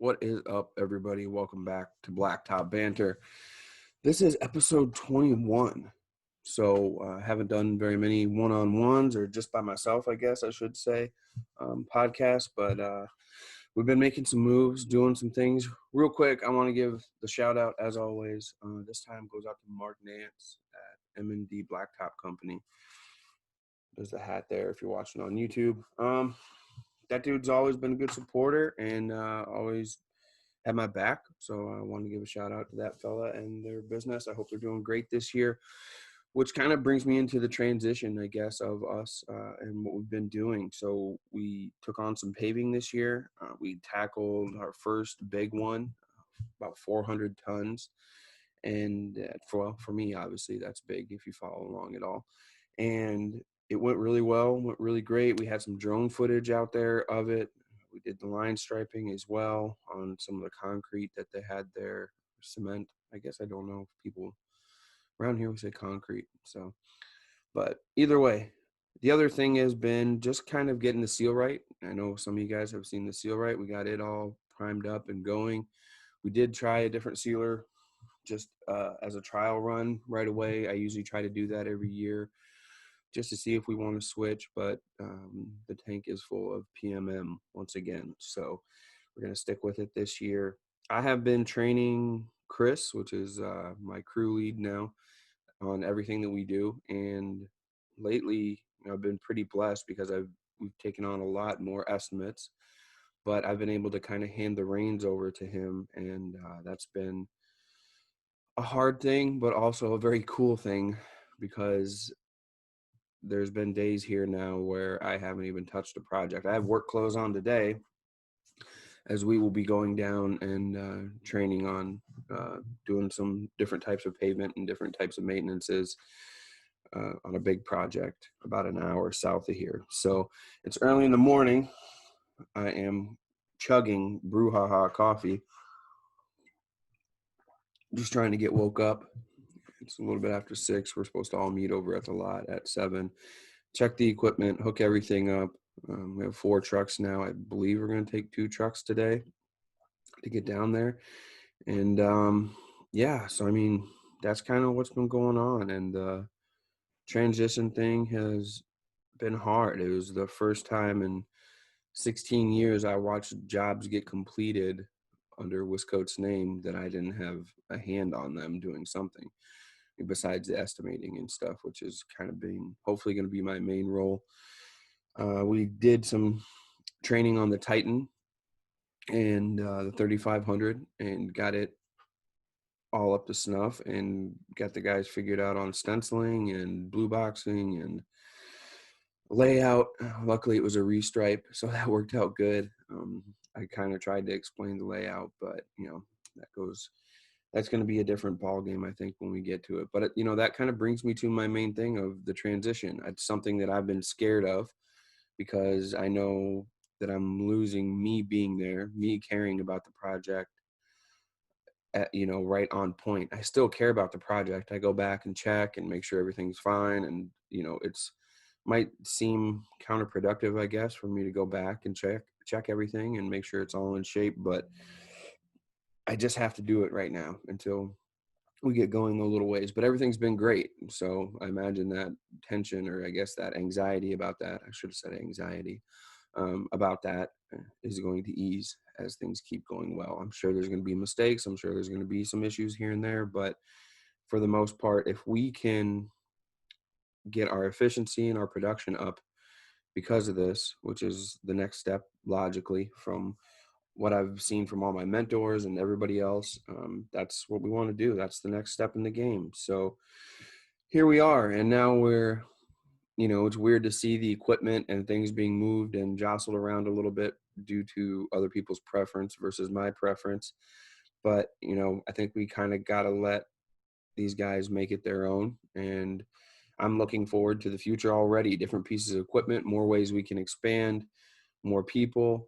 What is up, everybody? Welcome back to Blacktop Banter. This is episode 21. So I haven't done very many one-on-ones, or just by myself, I guess I should say, podcasts. But we've been making some moves, doing some things. Real quick, I want to give the shout out, as always. This time goes out to Mark Nance at M&D Blacktop Company. There's the hat there if you're watching on YouTube. That dude's always been a good supporter and always had my back. So I want to give a shout out to that fella and their business. I hope they're doing great this year, which kind of brings me into the transition, I guess, of us and what we've been doing. So we took on some paving this year. We tackled our first big one, about 400 tons. And for me, obviously, that's big if you follow along at all. And it went really well, went really great. We had some drone footage out there of it. We did the line striping as well on some of the concrete that they had there, cement. I guess I don't know if people around here we say concrete. So, but either way, the other thing has been just kind of getting the seal right. I know some of you guys have seen the seal right. We got it all primed up and going. We did try a different sealer just as a trial run right away. I usually try to do that every year just to see if we want to switch, but the tank is full of PMM once again. So we're going to stick with it this year. I have been training Chris, which is my crew lead now, on everything that we do. And lately, I've been pretty blessed because we've taken on a lot more estimates, but I've been able to kind of hand the reins over to him. And that's been a hard thing, but also a very cool thing, because there's been days here now where I haven't even touched a project. I have work clothes on today, as we will be going down and training on doing some different types of pavement and different types of maintenances on a big project about an hour south of here. So it's early in the morning. I am chugging brouhaha coffee, just trying to get woke up. It's a little bit after 6. We're supposed to all meet over at the lot at 7. Check the equipment, hook everything up. We have 4 trucks now. I believe we're going to take 2 trucks today to get down there. And yeah, so I mean, that's kind of what's been going on. And the transition thing has been hard. It was the first time in 16 years I watched jobs get completed under Wiscote's name that I didn't have a hand on them doing something besides the estimating and stuff, which is kind of being hopefully going to be my main role. We did some training on the Titan and the 3500 and got it all up to snuff and got the guys figured out on stenciling and blue boxing and layout. Luckily it was a restripe, so that worked out good. I kind of tried to explain the layout, but that's going to be a different ball game, I think, when we get to it. But that kind of brings me to my main thing of the transition. It's something that I've been scared of, because I know that I'm losing me being there, me caring about the project right on point. I still care about the project. I go back and check and make sure everything's fine. And, it's might seem counterproductive, I guess, for me to go back and check everything and make sure it's all in shape. But I just have to do it right now until we get going a little ways. But everything's been great. So I imagine that tension, or I guess that anxiety about that, I should have said anxiety about that, is going to ease as things keep going well. I'm sure there's going to be mistakes. I'm sure there's going to be some issues here and there. But for the most part, if we can get our efficiency and our production up because of this, which is the next step logically from what I've seen from all my mentors and everybody else, that's what we want to do. That's the next step in the game. So here we are. And now we're, it's weird to see the equipment and things being moved and jostled around a little bit due to other people's preference versus my preference. But, I think we kind of got to let these guys make it their own. And I'm looking forward to the future already. Different pieces of equipment, more ways we can expand, more people.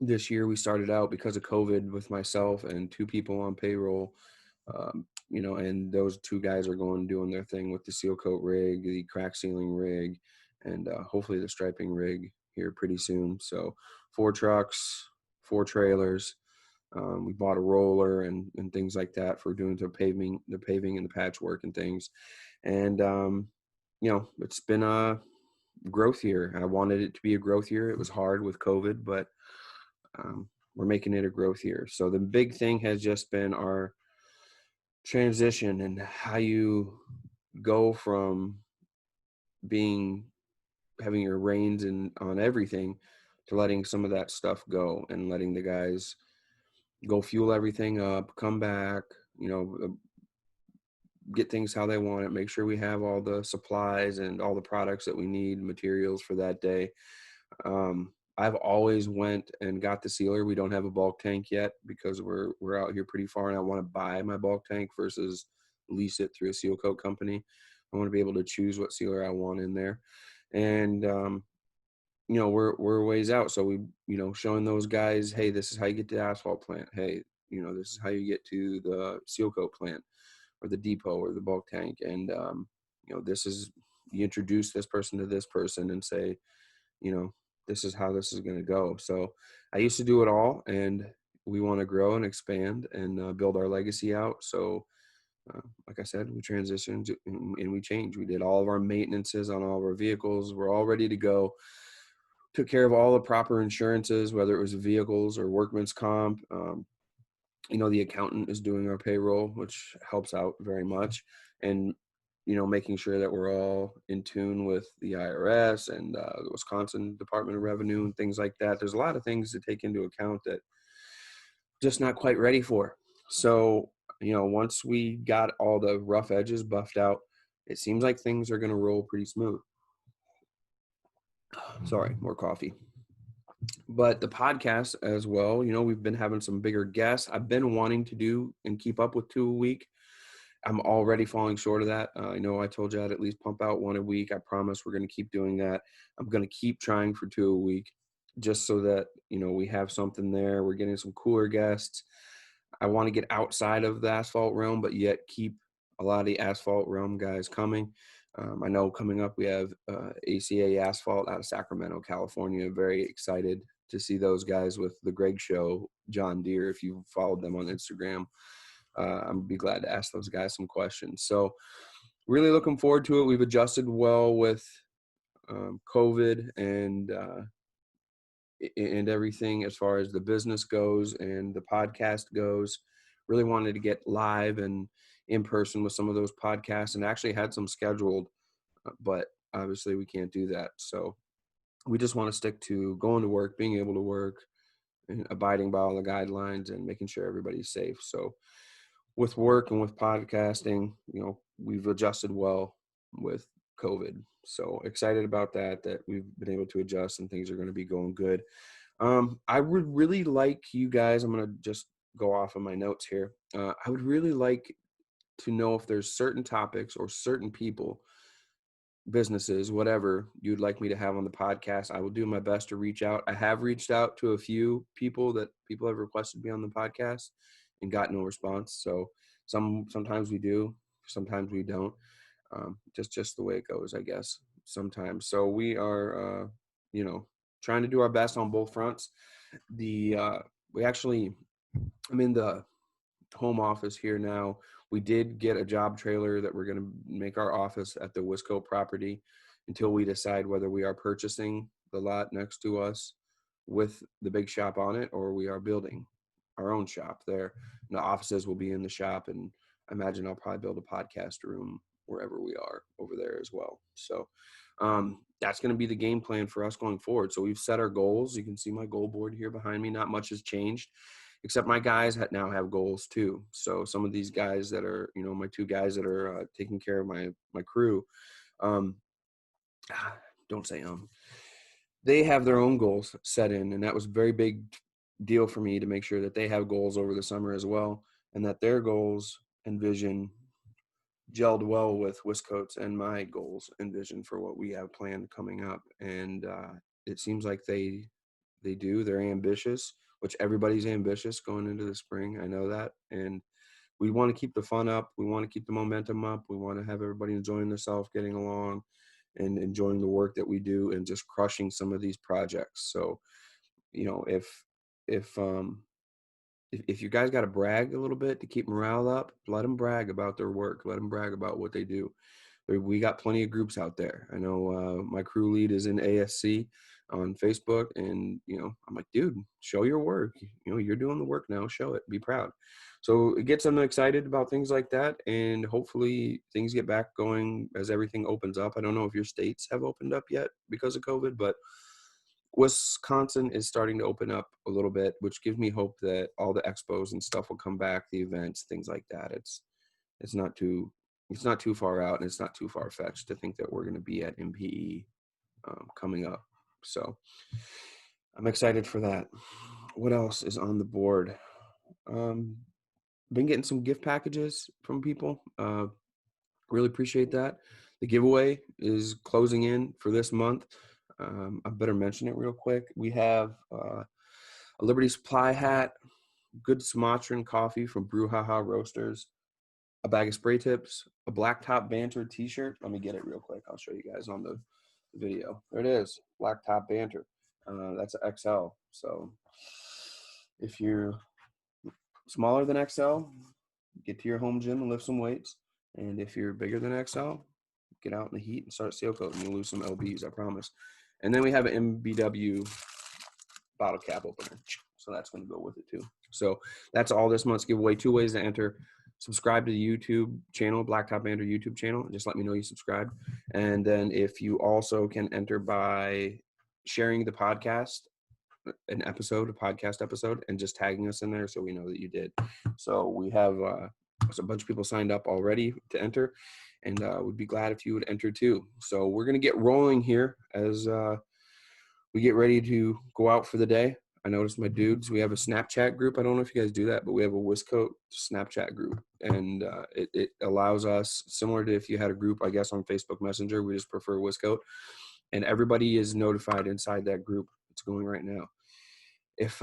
This year we started out, because of COVID, with myself and 2 people on payroll, and those 2 guys are going doing their thing with the seal coat rig, the crack sealing rig, and hopefully the striping rig here pretty soon. So 4 trucks, 4 trailers. We bought a roller and things like that for doing the paving and the patchwork and things. And, it's been a growth year. I wanted it to be a growth year. It was hard with COVID, but we're making it a growth year. So the big thing has just been our transition and how you go from having your reins on everything to letting some of that stuff go and letting the guys go fuel everything up, come back, get things how they want it, make sure we have all the supplies and all the products that we need, materials for that day. I've always went and got the sealer. We don't have a bulk tank yet because we're out here pretty far, and I want to buy my bulk tank versus lease it through a seal coat company. I want to be able to choose what sealer I want in there. And we're ways out. So we, showing those guys, hey, this is how you get to the asphalt plant. Hey, this is how you get to the seal coat plant or the depot or the bulk tank. And, this is, you introduce this person to this person and say, this is how this is going to go. So I used to do it all, and we want to grow and expand and build our legacy out. So like I said, we transitioned and we changed. We did all of our maintenances on all of our vehicles. We're all ready to go. Took care of all the proper insurances, whether it was vehicles or workman's comp. The accountant is doing our payroll, which helps out very much. And, making sure that we're all in tune with the IRS and the Wisconsin Department of Revenue and things like that. There's a lot of things to take into account that just not quite ready for. So, once we got all the rough edges buffed out, it seems like things are going to roll pretty smooth. Sorry, more coffee. But the podcast as well, we've been having some bigger guests. I've been wanting to do and keep up with 2 a week. I'm already falling short of that. I know I told you I'd at least pump out 1 a week. I promise we're going to keep doing that. I'm going to keep trying for 2 a week just so that, we have something there. We're getting some cooler guests. I want to get outside of the asphalt realm, but yet keep a lot of the asphalt realm guys coming. I know coming up we have ACA Asphalt out of Sacramento, California. Very excited to see those guys with the Greg Show, John Deere. If you followed them on Instagram, I'm be glad to ask those guys some questions. So really looking forward to it. We've adjusted well with COVID and everything as far as the business goes and the podcast goes. Really wanted to get live and in person with some of those podcasts, and actually had some scheduled, but obviously we can't do that. So we just want to stick to going to work, being able to work, and abiding by all the guidelines and making sure everybody's safe. So with work and with podcasting, we've adjusted well with COVID. So excited about that we've been able to adjust and things are going to be going good. I would really like you guys, I'm going to just go off of my notes here. I would really like to know if there's certain topics or certain people, businesses, whatever you'd like me to have on the podcast. I will do my best to reach out. I have reached out to a few people that people have requested to be on the podcast and got no response. So sometimes we do, sometimes we don't. Just the way it goes, I guess, sometimes. So we are, trying to do our best on both fronts. I'm in the home office here now. We did get a job trailer that we're going to make our office at the Wisco property until we decide whether we are purchasing the lot next to us with the big shop on it, or we are building our own shop there. And the offices will be in the shop, and I imagine I'll probably build a podcast room wherever we are over there as well. So that's going to be the game plan for us going forward. So we've set our goals. You can see my goal board here behind me. Not much has changed, except my guys now have goals too. So some of these guys that are, my 2 guys that are taking care of my crew, don't say they have their own goals set in, and that was a very big deal for me to make sure that they have goals over the summer as well, and that their goals and vision gelled well with Wisco's and my goals and vision for what we have planned coming up. And it seems like they do. They're ambitious, which everybody's ambitious going into the spring. I know that. And we want to keep the fun up. We want to keep the momentum up. We want to have everybody enjoying themselves, getting along, and enjoying the work that we do and just crushing some of these projects. So, if if you guys got to brag a little bit to keep morale up, let them brag about their work. Let them brag about what they do. We got plenty of groups out there. I know my crew lead is in ASC on Facebook, and I'm like, dude, show your work. You're doing the work now. Show it. Be proud. So it gets them excited about things like that, and hopefully things get back going as everything opens up. I don't know if your states have opened up yet because of COVID, but Wisconsin is starting to open up a little bit, which gives me hope that all the expos and stuff will come back, the events, things like that. It's not too far out, and it's not too far fetched to think that we're going to be at MPE coming up. So I'm excited for that. What else is on the board? Been getting some gift packages from people. Really appreciate that. The giveaway is closing in for this month. I better mention it real quick. We have a Liberty Supply hat, good Sumatran coffee from Brouhaha Roasters, a bag of spray tips, a Blacktop Banter t-shirt. Let me get it real quick. I'll show you guys on the video. There it is, Blacktop Banter. That's an XL. So if you're smaller than XL, get to your home gym and lift some weights. And if you're bigger than XL, get out in the heat and start seal coating. You'll lose some LBs, I promise. And then we have an MBW bottle cap opener. So that's going to go with it too. So that's all this month's giveaway. 2 ways to enter. Subscribe to the YouTube channel, Blacktop Banter YouTube channel. Just let me know you subscribed. And then if you also can enter by sharing the podcast, a podcast episode, and just tagging us in there so we know that you did. So we have a bunch of people signed up already to enter, and we'd be glad if you would enter too. So we're going to get rolling here as we get ready to go out for the day. I noticed my dudes, we have a Snapchat group. I don't know if you guys do that, but we have a Wiscoat Snapchat group. And it allows us, similar to if you had a group, I guess, on Facebook Messenger, we just prefer Wiscoat. And everybody is notified inside that group. It's going right now. If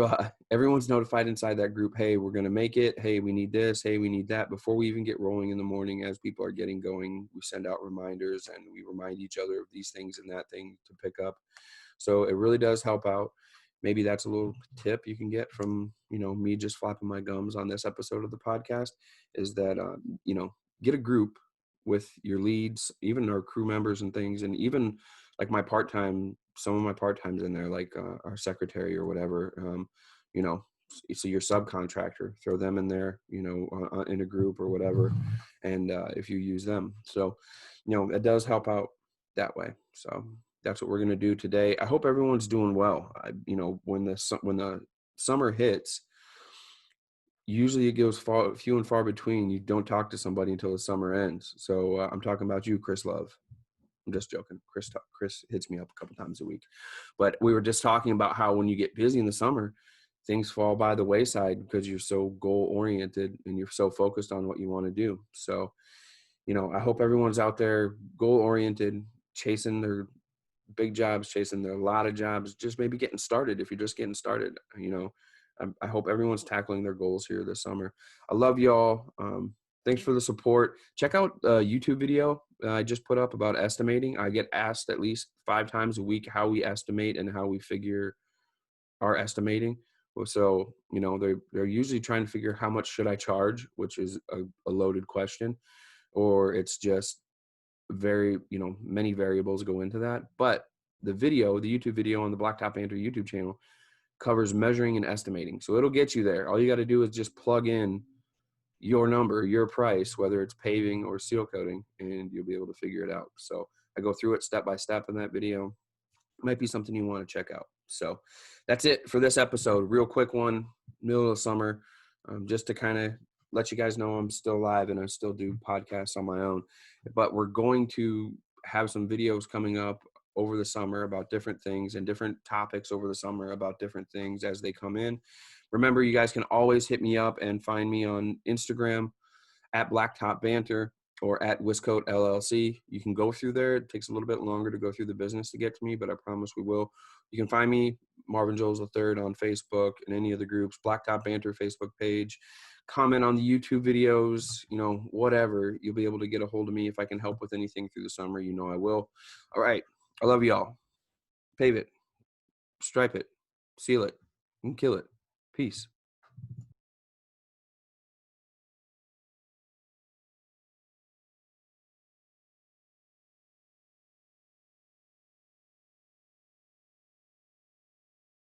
everyone's notified inside that group, hey, we're going to make it. Hey, we need this. Hey, we need that. Before we even get rolling in the morning, as people are getting going, we send out reminders and we remind each other of these things and that thing to pick up. So it really does help out. Maybe that's a little tip you can get from, me just flapping my gums on this episode of the podcast is that, get a group with your leads, even our crew members and things. And even like some of my part-times in there, like our secretary or whatever, so your subcontractor, throw them in there, in a group or whatever. And if you use them, so, it does help out that way. So that's what we're going to do today. I hope everyone's doing well. When the summer hits, usually it goes few and far between. You don't talk to somebody until the summer ends. So I'm talking about you, Chris Love. I'm just joking. Chris hits me up a couple times a week. But we were just talking about how when you get busy in the summer, things fall by the wayside because you're so goal-oriented and you're so focused on what you want to do. So, I hope everyone's out there goal-oriented, chasing their big jobs, chasing a lot of jobs, just maybe getting started. If you're just getting started, I hope everyone's tackling their goals here this summer. I love y'all. Thanks for the support. Check out a YouTube video I just put up about estimating. I get asked at least 5 times a week how we estimate and how we figure our estimating. So, they're usually trying to figure how much should I charge, which is a loaded question, or it's just many variables go into that. But the YouTube video on the Blacktop Banter YouTube channel covers measuring and estimating. So it'll get you there. All you got to do is just plug in your number, your price, whether it's paving or seal coating, and you'll be able to figure it out. So I go through it step by step in that video. It might be something you want to check out. So that's it for this episode. Real quick one, middle of summer, just to kind of let you guys know I'm still alive and I still do podcasts on my own. But we're going to have some videos coming up over the summer about different things and different topics over the summer about different things as they come in. Remember, you guys can always hit me up and find me on Instagram at Blacktop Banter or at Wiscoat LLC. You can go through there. It takes a little bit longer to go through the business to get to me, but I promise we will. You can find me, Marvin Jones III, on Facebook and any of the groups, Blacktop Banter Facebook page. Comment on the YouTube videos, whatever. You'll be able to get a hold of me if I can help with anything through the summer. I will. All right. I love y'all. Pave it, stripe it, seal it, and kill it. Peace.